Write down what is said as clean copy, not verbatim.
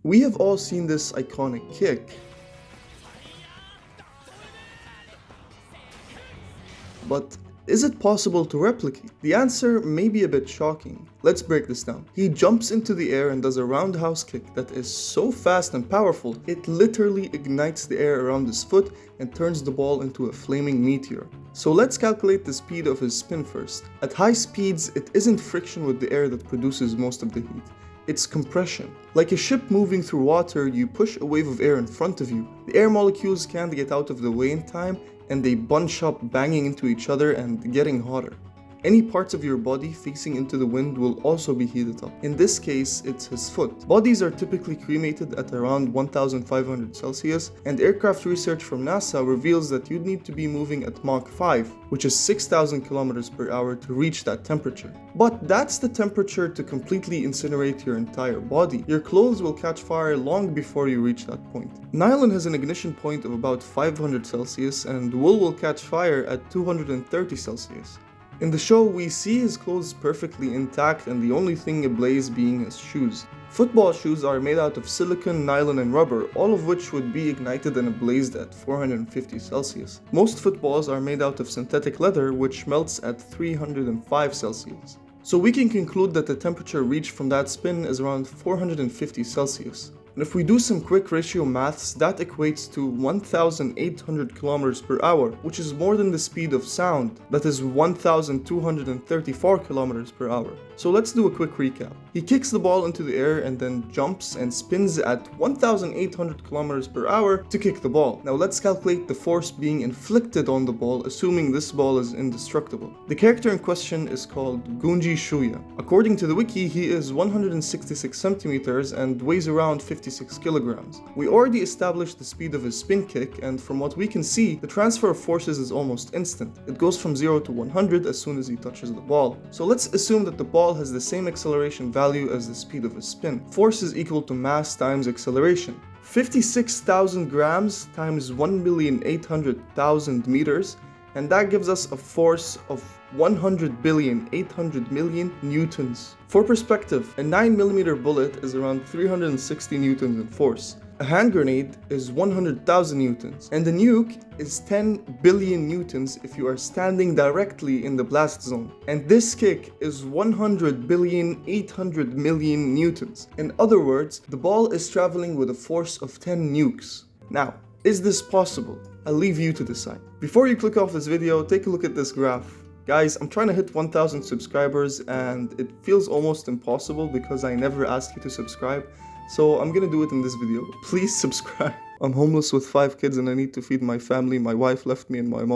We have all seen this iconic kick, but is it possible to replicate? The answer may be a bit shocking. Let's break this down. He jumps into the air and does a roundhouse kick that is so fast and powerful, it literally ignites the air around his foot and turns the ball into a flaming meteor. So let's calculate the speed of his spin first. At high speeds, it isn't friction with the air that produces most of the heat. It's compression. Like a ship moving through water, you push a wave of air in front of you. The air molecules can't get out of the way in time, and they bunch up, banging into each other and getting hotter. Any parts of your body facing into the wind will also be heated up. In this case, it's his foot. Bodies are typically cremated at around 1500 Celsius, and aircraft research from NASA reveals that you'd need to be moving at Mach 5, which is 6000 kilometers per hour to reach that temperature. But that's the temperature to completely incinerate your entire body. Your clothes will catch fire long before you reach that point. Nylon has an ignition point of about 500 Celsius, and wool will catch fire at 230 Celsius. In the show, we see his clothes perfectly intact and the only thing ablaze being his shoes. Football shoes are made out of silicone, nylon and rubber, all of which would be ignited and ablazed at 450 Celsius. Most footballs are made out of synthetic leather, which melts at 305 Celsius. So we can conclude that the temperature reached from that spin is around 450 Celsius. And if we do some quick ratio maths, that equates to 1800 kilometers per hour, which is more than the speed of sound, that is 1234 kilometers per hour. So let's do a quick recap. He kicks the ball into the air and then jumps and spins at 1800 kilometers per hour to kick the ball. Now let's calculate the force being inflicted on the ball, assuming this ball is indestructible. The character in question is called Gunji Shuya. According to the wiki, he is 166 centimeters and weighs around 56 kilograms. We already established the speed of his spin kick, and from what we can see, the transfer of forces is almost instant. It goes from 0 to 100 as soon as he touches the ball. So let's assume that the ball has the same acceleration value as the speed of his spin. Force is equal to mass times acceleration. 56,000 grams times 1,800,000 meters, and that gives us a force of 100,800,000,000 newtons. For perspective, a 9mm bullet is around 360 newtons in force. A hand grenade is 100,000 newtons, and a nuke is 10 billion newtons if you are standing directly in the blast zone. And this kick is 100,800,000,000 newtons. In other words, the ball is traveling with a force of 10 nukes. Now, is this possible? I'll leave you to decide. Before you click off this video, take a look at this graph. Guys, I'm trying to hit 1000 subscribers and it feels almost impossible because I never asked you to subscribe. So I'm gonna do it in this video. Please subscribe. I'm homeless with 5 kids and I need to feed my family. My wife left me and my mom.